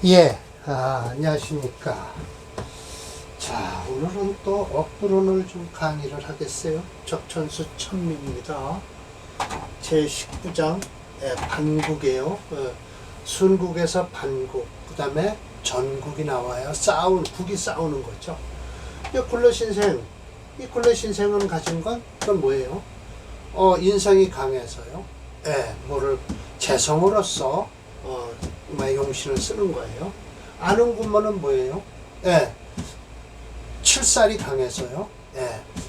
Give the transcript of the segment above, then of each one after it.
예, 안녕하십니까. 자, 오늘은 또 업부론을 좀 강의를 하겠어요. 적천수 천미입니다. 제19장 반국이에요. 순국에서 반국, 그 다음에 전국이 나와요. 국이 싸우는 거죠. 이 굴러신생은 가진 건 그건 뭐예요? 인성이 강해서요. 뭐를 재성으로서 용신을 쓰는 거예요. 아는군모는 뭐예요? 칠살이 강해서요.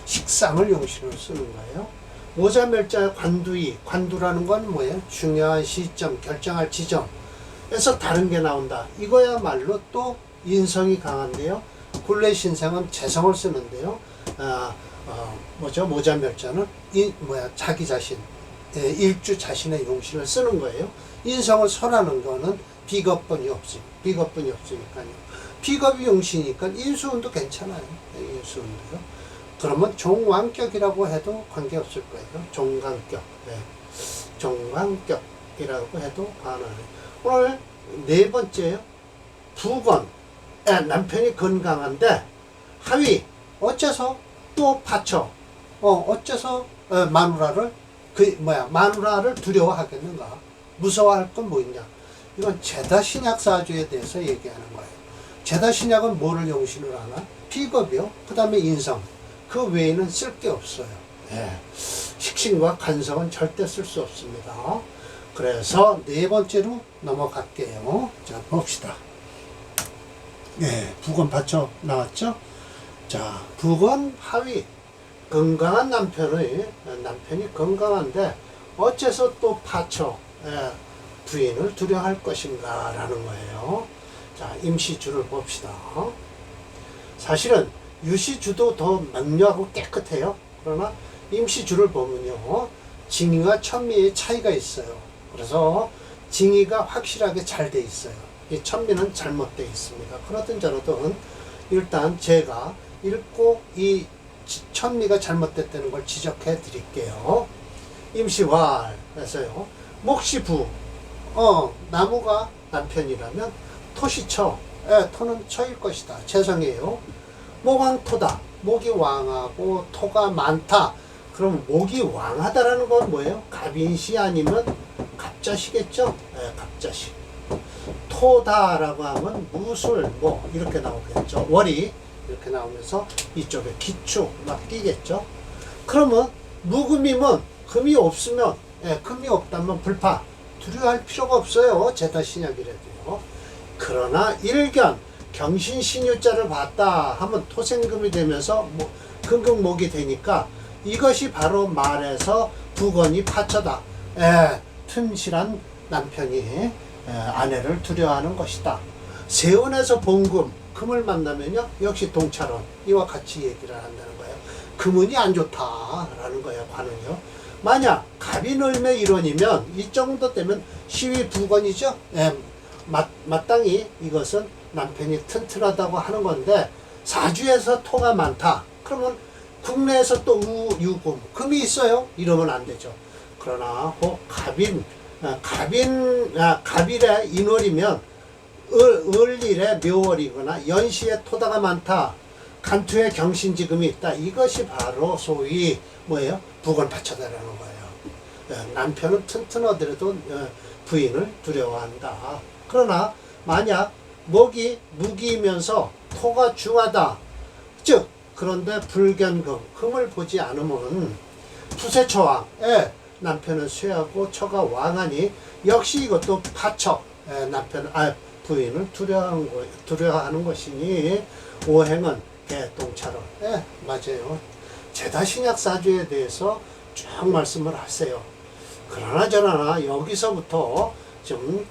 식상을 용신으로 쓰는 거예요. 모자멸자의 관두라는 건 뭐예요? 중요한 시점, 결정할 지점에서 다른 게 나온다. 이거야말로 또 인성이 강한데요. 굴레신생은 재성을 쓰는데요. 모자멸자는 자기 자신, 일주 자신의 용신을 쓰는 거예요. 인성을 설하는 거는 비겁분이 없으니까요. 비겁이 용신이니까 인수운도 괜찮아요. 인수운도요. 그러면 종왕격이라고 해도 관계없을 거예요. 종강격. 종왕격이라고 해도 반하네요. 오늘 네 번째요. 부건. 남편이 건강한데 하위. 어째서 또 파처. 어째서 마누라를 마누라를 두려워하겠는가? 무서워할 건 뭐 있냐? 이건 제다신약사주에 대해서 얘기하는 거예요. 제다신약은 뭐를 용신을 하나? 비겁이요. 그 다음에 인성. 그 외에는 쓸 게 없어요. 식신과 간성은 절대 쓸 수 없습니다. 그래서 네 번째로 넘어갈게요. 자, 봅시다. 부건 받쳐 나왔죠? 자, 부건 하위. 건강한 남편이 건강한데 어째서 또 파처 부인을 두려워할 것인가 라는 거예요. 자, 임시주를 봅시다. 사실은 유시주도 더 명료하고 깨끗해요. 그러나 임시주를 보면요, 징의와 천미의 차이가 있어요. 그래서 징의가 확실하게 잘 돼 있어요. 이 천미는 잘못되어 있습니다. 그러든 저러든 일단 제가 읽고 이 천미가 잘못됐다는 걸 지적해 드릴게요. 임시왈에서요. 목시부. 나무가 남편이라면 토시처. 토는 처일 것이다. 재성이에요. 목왕토다. 목이 왕하고 토가 많다. 그럼 목이 왕하다라는 건 뭐예요? 갑인시 아니면 갑자시겠죠? 갑자시. 토다라고 하면 무술, 이렇게 나오겠죠. 월이 이렇게 나오면서 이쪽에 기축 막 끼겠죠. 그러면 무금이면 금이 없으면, 금이 없다면 불파. 두려워할 필요가 없어요. 제다신약이라도요. 그러나 일견 경신신유자를 봤다 하면 토생금이 되면서 금극목이 되니까 이것이 바로 말해서 부건이 파처다. 튼실한 남편이 아내를 두려워하는 것이다. 세운에서 본금, 금을 만나면요 역시 동찰원 이와 같이 얘기를 한다는 거예요. 금운이 안 좋다라는 거예요. 관은요. 만약 갑인을매 일원이면 이 정도 되면 시위 부건이죠. 마땅히 이것은 남편이 튼튼하다고 하는 건데 사주에서 토가 많다. 그러면 국내에서 또 유금, 금이 있어요. 이러면 안 되죠. 그러나 갑일의 인월이면 을일의 묘월이거나 연시에 토다가 많다. 간투에 경신지금이 있다. 이것이 바로 소위 뭐예요? 부건파처다라는 거예요. 남편은 튼튼하더라도 부인을 두려워한다. 그러나 만약 목이 무기이면서 토가 중하다. 즉 그런데 불견금, 금을 보지 않으면 부세처왕, 남편은 쇠하고 처가 왕하니 역시 이것도 파처, 부인을 두려워하는 것이니 오행은 개똥차로. 맞아요. 제다신약사주에 대해서 쭉 말씀을 하세요. 그러나 저러나 여기서부터 좀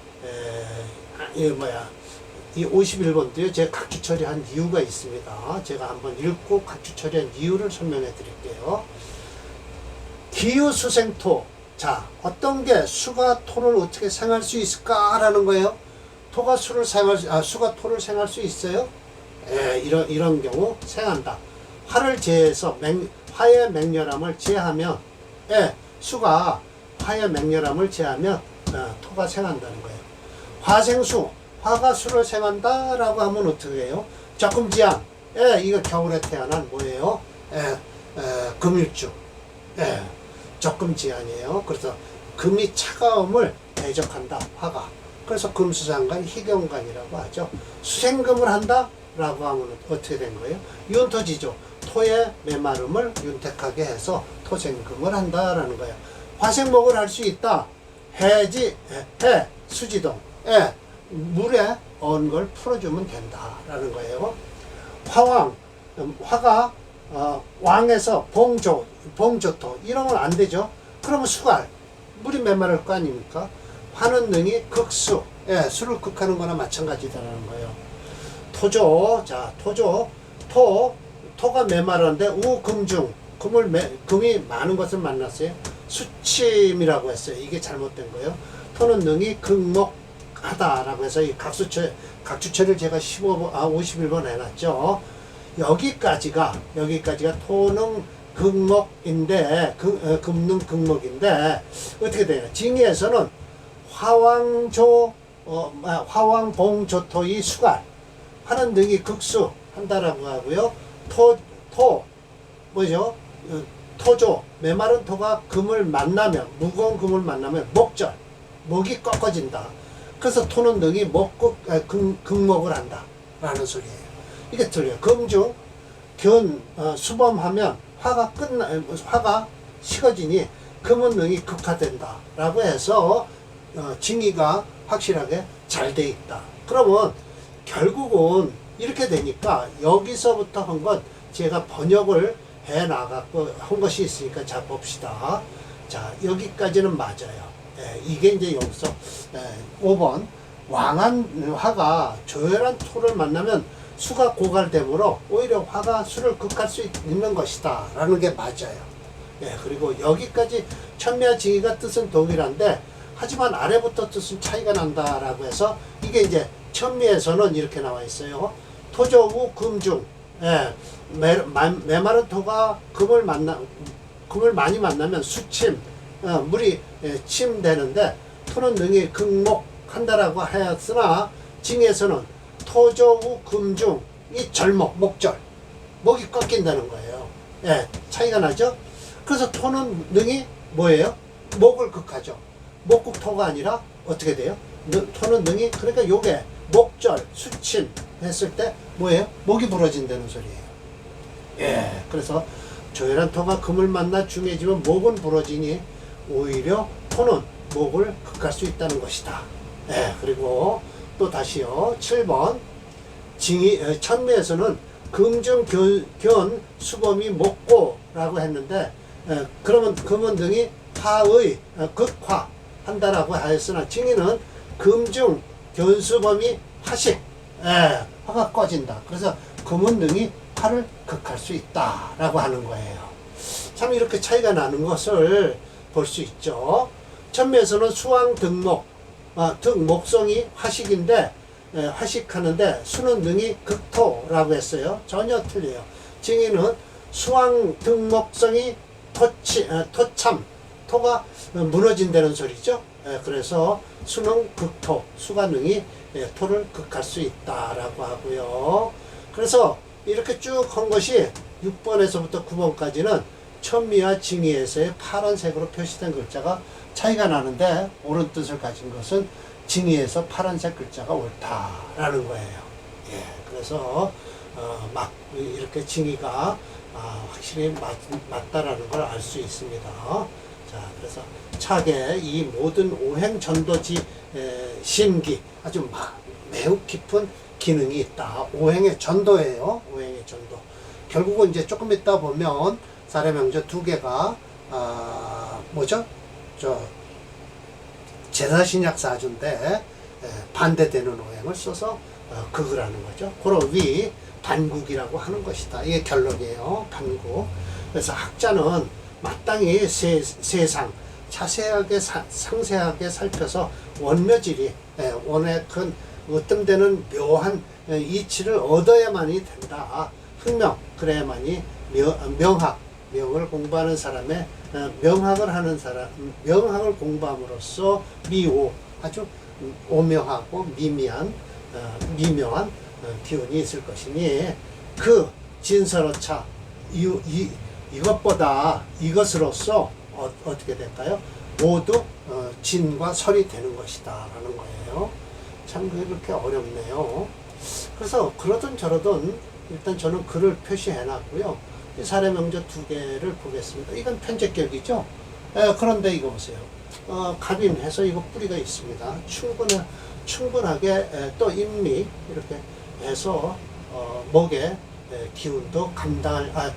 이 51번도요 제가 각주 처리한 이유가 있습니다. 제가 한번 읽고 각주 처리한 이유를 설명해 드릴게요. 기유수생토. 자, 어떤 게 수가 토를 어떻게 생할 수 있을까라는 거예요. 수가 토를 생할 수 있어요? 이런 경우 생한다. 화를 제해서 화의 맹렬함을 제하면, 수가 화의 맹렬함을 제하면 토가 생한다는 거예요. 화생수, 화가 수를 생한다 라고 하면 어떻게 해요? 적금지양. 예, 이거 겨울에 태어난 뭐예요? 금일주. 예, 적금지양이에요. 그래서 금이 차가움을 대적한다, 화가. 그래서 금수상관, 희경관이라고 하죠. 수생금을 한다 라고 하면 어떻게 된 거예요? 윤토지죠. 토의 메마름을 윤택하게 해서 토생금을 한다라는 거예요. 화생목을 할 수 있다. 해지, 해, 수지동. 예, 물에 언 걸 풀어주면 된다라는 거예요. 화왕, 화가 왕에서 봉조토 이러면 안 되죠. 그러면 수갈, 물이 메마를 거 아닙니까? 화는 능히 극수, 예, 수를 극하는 거나 마찬가지다라는 거예요. 토조, 자, 토조, 토가 메마르는데 우금중, 금이 많은 것을 만났어요. 수침이라고 했어요. 이게 잘못된 거예요. 토는 능히 극목하다라고 해서 이 각주체를 제가 51번 해놨죠. 여기까지가 토능 극목인데, 금능 극목인데, 어떻게 돼요? 징의에서는 화왕봉조토의 수갈, 화는 능히 극수 한다라고 하고요. 뭐죠? 토조, 메마른 토가 금을 만나면, 무거운 금을 만나면 목절, 목이 꺾어진다. 그래서 토는 능히 극목을 한다. 라는 소리예요. 이게 틀려요. 금중, 수범하면 화가 식어지니 금은 능히 극화된다. 라고 해서, 징의가 확실하게 잘 돼 있다. 그러면 결국은 이렇게 되니까 여기서부터 한 건 제가 번역을 해 나갔고 한 것이 있으니까 자 봅시다. 자, 여기까지는 맞아요. 예, 이게 이제 여기서 5번 왕한 화가 조열한 토를 만나면 수가 고갈되므로 오히려 화가 수를 극할 수 있는 것이다 라는 게 맞아요. 예, 그리고 여기까지 천미와 징의가 뜻은 동일한데 하지만 아래부터 뜻은 차이가 난다 라고 해서 이게 이제 천미에서는 이렇게 나와 있어요. 토조우 금중, 예, 메마른 토가 금을 많이 만나면 수침, 물이 침되는데 토는 능히 극목한다라고 하였으나 징에서는 토조우 금중, 이 절목, 목절, 목이 꺾인다는 거예요. 예, 차이가 나죠? 그래서 토는 능히 뭐예요? 목을 극하죠. 목극토가 아니라 어떻게 돼요? 토는 능히, 그러니까 요게 목절, 수침 했을 때 뭐예요? 목이 부러진다는 소리예요. 예, 그래서 조열한 토가 금을 만나 중해지면 목은 부러지니 오히려 토는 목을 극할 수 있다는 것이다. 예, 그리고 또 다시요. 7번 천미에서는 금중 견 수범이 목고라고 했는데 그러면 금은 등이 화의 극화 한다라고 하였으나 징의는 금중 견수범이 화식, 화가 꺼진다. 그래서 금은 등이 화를 극할 수 있다라고 하는 거예요. 참 이렇게 차이가 나는 것을 볼 수 있죠. 천미에서는 수왕 등목, 목성이 화식인데 화식하는데 수는 능히 극토라고 했어요. 전혀 틀려요. 징의는 수왕 등목성이 토참, 토가 무너진다는 소리죠. 그래서 수는 극토, 수가 능히 토를 극할 수 있다라고 하고요. 그래서 이렇게 쭉 한 것이 6번에서부터 9번까지는 천미와 징의에서의 파란색으로 표시된 글자가 차이가 나는데 옳은 뜻을 가진 것은 징의에서 파란색 글자가 옳다라는 거예요. 예, 그래서 막 이렇게 징의가 확실히 맞다라는 걸 알 수 있습니다. 자, 그래서 차게 이 모든 오행 전도지 심기 아주 매우 깊은 기능이 있다. 오행의 전도예요. 오행의 전도. 결국은 이제 조금 있다 보면 사례명제 두 개가 뭐죠? 제사신약 사주인데 반대되는 오행을 써서 극을 하는 거죠. 그로 위 반국이라고 하는 것이다. 이게 결론이에요. 반국. 그래서 학자는 마땅히 세상 자세하게 상세하게 살펴서 원묘질이 원의 큰 어떤 데는 묘한 이치를 얻어야만이 된다. 흑명 그래야만이 명을 공부하는 사람의 명학을 하는 사람, 명학을 공부함으로써 미오 아주 오묘하고 미미한 미묘한 기운이 있을 것이니 그 진서로차 이것보다 이것으로서 어떻게 될까요? 모두 진과 설이 되는 것이다 라는 거예요. 참 그렇게 어렵네요. 그래서 그러든 저러든 일단 저는 글을 표시해 놨고요. 이 사례명저 2개를 보겠습니다. 이건 편제격이죠. 그런데 이거 보세요. 갑인해서 이거 뿌리가 있습니다. 충분하게 또 인미 이렇게 해서 목에 기운도 감당할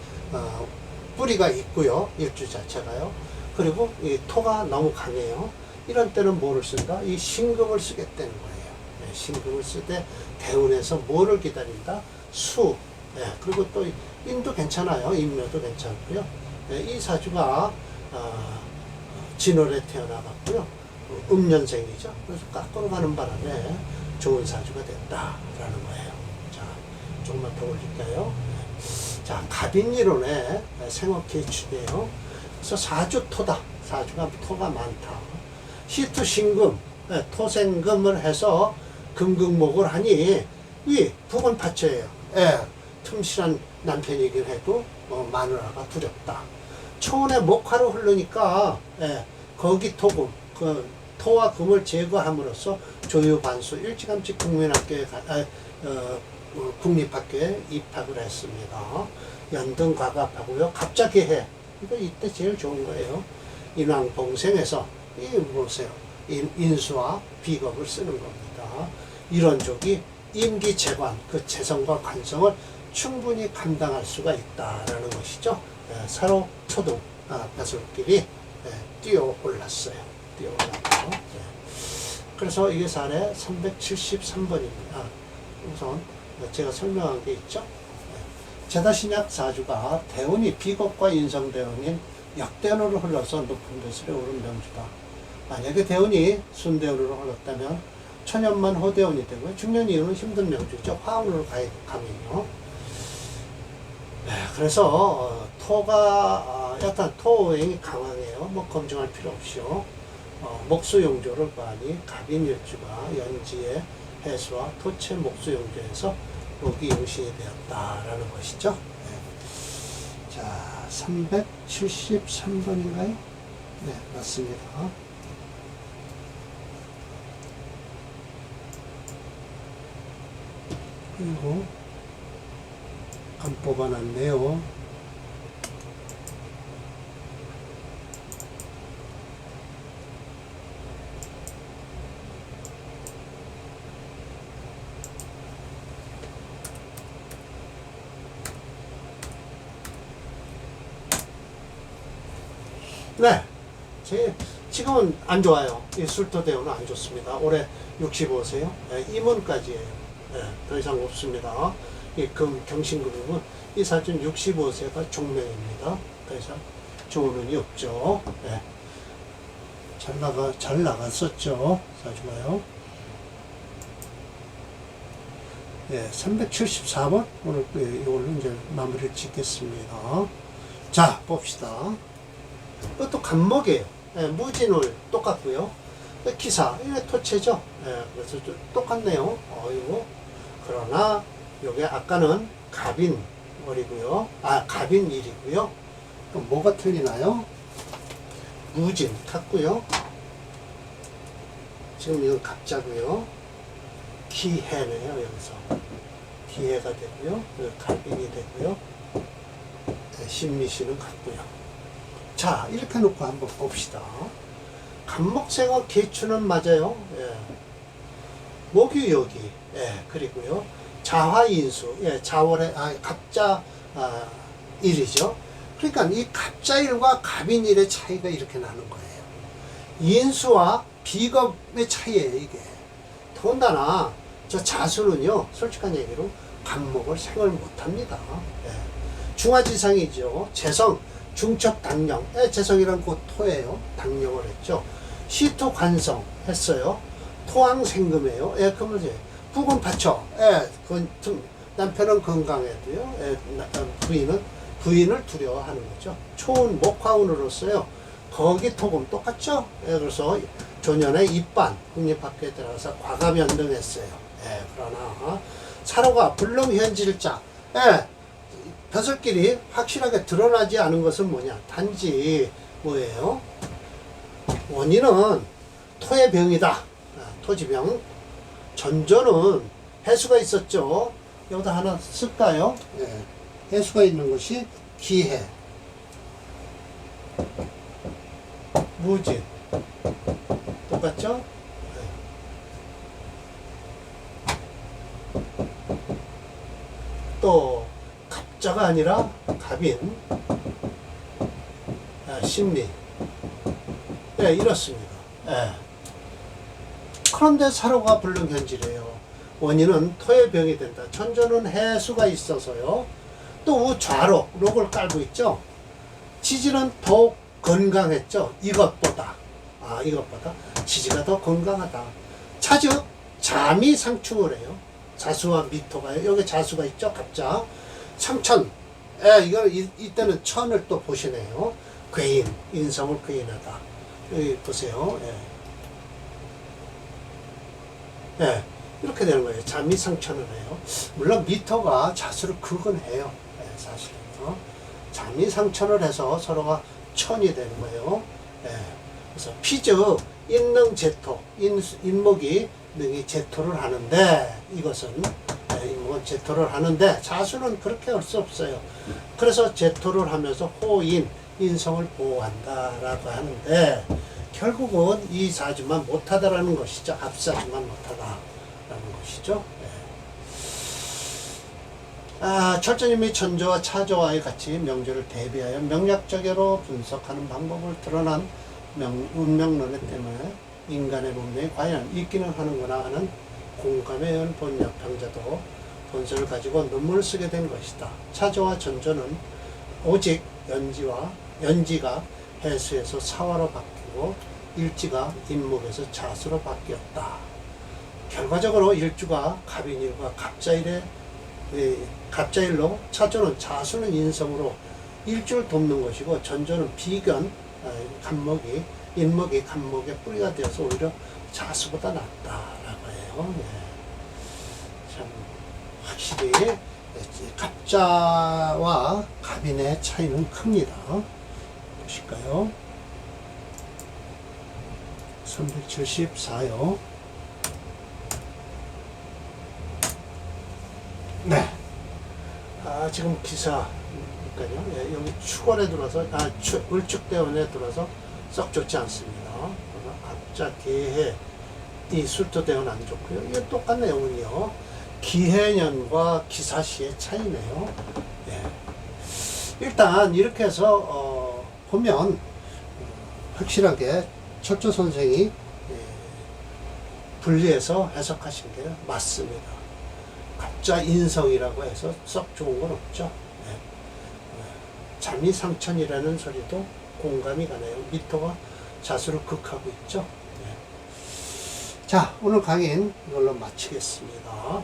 뿌리가 있고요. 일주 자체가요. 그리고 이 토가 너무 강해요. 이런 때는 뭐를 쓴다? 이 신금을 쓰겠다는 거예요. 신금을 쓰되 대운에서 뭐를 기다린다? 수. 그리고 또 인도 괜찮아요. 인묘도 괜찮고요. 이 사주가 진월에 태어나갔고요. 음년생이죠. 그래서 깎으러 가는 바람에 좋은 사주가 됐다라는 거예요. 자, 조금만 더 올릴까요? 자, 갑인이론의 생업계춘이에요. 그래서 사주 토다. 사주가 토가 많다. 시투 신금, 토생금을 해서 금극목을 하니 이 부건파처예요. 틈실한 남편이긴 해도 마누라가 두렵다. 초원의 목화로 흐르니까 거기 토금, 그 토와 금을 제거함으로써 조유반수 일찌감치 국민학교에 국립학교에 입학을 했습니다. 연등과갑하고요. 갑자기 해. 이거 이때 제일 좋은 거예요. 인왕봉생에서 이 보세요. 인수와 비겁을 쓰는 겁니다. 이런 쪽이 임기재관, 그 재성과 관성을 충분히 감당할 수가 있다라는 것이죠. 서로 초등 벼슬끼리 뛰어 올랐어요. 뛰어 올랐고. 그래서 이게 사례 373번입니다. 우선 제가 설명한 게 있죠. 제다신약 사주가 대운이 비겁과 인성대운인 역대운으로 흘러서 높은 벼슬에 오른 명주다. 만약에 대운이 순대운으로 흘렀다면 천년만 호대운이 되고요. 중년 이후는 힘든 명주죠. 화운으로 가면요. 그래서 토가 약간 토행이 강하네요. 뭐 검증할 필요 없이요. 목수용조를 봐니 갑인일주가 연지의 해수와 토체 목수용조에서 목이 용신이 되었다라는 것이죠. 자, 373번인가요? 네, 맞습니다. 그리고 안 뽑아놨네요. 네, 지금은 안 좋아요. 이 술토대운은 안 좋습니다. 올해 65세요. 임원까지예요. 더 이상 없습니다. 이 경신금은 이 사주는 65세가 종명입니다. 더 이상 좋은 운이 없죠. 잘 나갔었죠. 사주가요. 374번 오늘 이걸로 이제 마무리를 짓겠습니다. 자, 봅시다. 이것도 간목이에요. 무진울 똑같고요. 기사, 이게 토체죠. 그래서 좀 똑같네요. 이거. 그러나, 요게 아까는 갑인월이고요. 갑인일이고요. 또 뭐가 틀리나요? 무진 같고요. 지금 이건 갑자고요. 기해네요, 여기서. 기해가 되고요. 갑인이 되고요. 신미씨는 같고요. 자, 이렇게 놓고 한번 봅시다. 간목생어 개추는 맞아요. 목이 여기. 그리고요. 자화인수. 자월에, 갑자, 일이죠. 그러니까 이 갑자일과 갑인일의 차이가 이렇게 나는 거예요. 인수와 비겁의 차이예요, 이게. 더군다나, 저 자수는요, 솔직한 얘기로 간목을 생을 못 합니다. 중화지상이죠. 재성. 중첩 당령, 재성이란 곧 토예요. 당령을 했죠. 시토 관성 했어요. 토왕생금이에요. 그러면 이제 부근파처. 남편은 건강해도요. 부인을 두려워하는 거죠. 초운 목화운으로서요. 거기 토금 똑같죠. 그래서 조년에 입반 국립학교에 들어가서 과감연등했어요. 예, 그러나 사로가 불능현질자. 예, 벼슬길이 확실하게 드러나지 않은 것은 뭐냐? 단지 뭐예요? 원인은 토의 병이다. 토지병. 전조는 해수가 있었죠. 여기다 하나 쓸까요? 예, 해수가 있는 것이 기해. 무진. 똑같죠? 또 갑자가 아니라 갑인, 신미. 네, 이렇습니다. 네. 그런데 사로가 불능현질이에요. 원인은 토의 병이 된다. 천조는 해수가 있어서요. 또 우좌로 록을 깔고 있죠. 지지는 더욱 건강했죠. 이것보다 지지가 더 건강하다. 차즉 잠이 상충을 해요. 자수와 미토가 여기 자수가 있죠. 갑자 상천. 이때는 천을 또 보시네요. 괴인, 인성을 괴인하다. 여기 보세요. 이렇게 되는 거예요. 잠이 상천을 해요. 물론 미토가 자수를 극은해요. 사실은 잠이 상천을 해서 서로가 천이 되는 거예요. 그래서 피즉 인능 제토, 인목이 능이 제토를 하는데, 이것은 인목은 제토를 하는데 자수는 그렇게 할 수 없어요. 그래서 제토를 하면서 호인, 인성을 보호한다라고 하는데, 결국은 이 사주만 못하다라는 것이죠. 앞사주만 못하다라는 것이죠. 철저님이 천조와 차조와의 같이 명조를 대비하여 명략적으로 분석하는 방법을 드러난 운명론에 때문에 인간의 문명이 과연 있기는 하는구나 하는 공감에 의한 본역평자도 본서를 가지고 논문을 쓰게 된 것이다. 차조와 전조는 오직 연지가 해수에서 사화로 바뀌고 일지가 인목에서 자수로 바뀌었다. 결과적으로 일주가 갑인일과 갑자일로 차조는 자수는 인성으로 일주를 돕는 것이고, 전조는 비견, 인목이 간목의 뿌리가 되어서 오히려 자수보다 낫다라고 해요. 참 확실히 갑자와 갑인의 차이는 큽니다. 보실까요? 374요. 네. 지금 기사니까요. 여기 축월에 들어서, 을축대원에 들어서 썩 좋지 않습니다. 갑자, 계해, 이 술토대원 안 좋고요. 이게 똑같은 내용은요. 기해년과 기사시의 차이네요. 일단 이렇게 해서 보면 확실하게 철조 선생이 분리해서 해석하신 게 맞습니다. 갑자 인성이라고 해서 썩 좋은 건 없죠. 잠이상천이라는 소리도 공감이 가네요. 미토가 자수를 극하고 있죠. 자, 오늘 강의는 이걸로 마치겠습니다.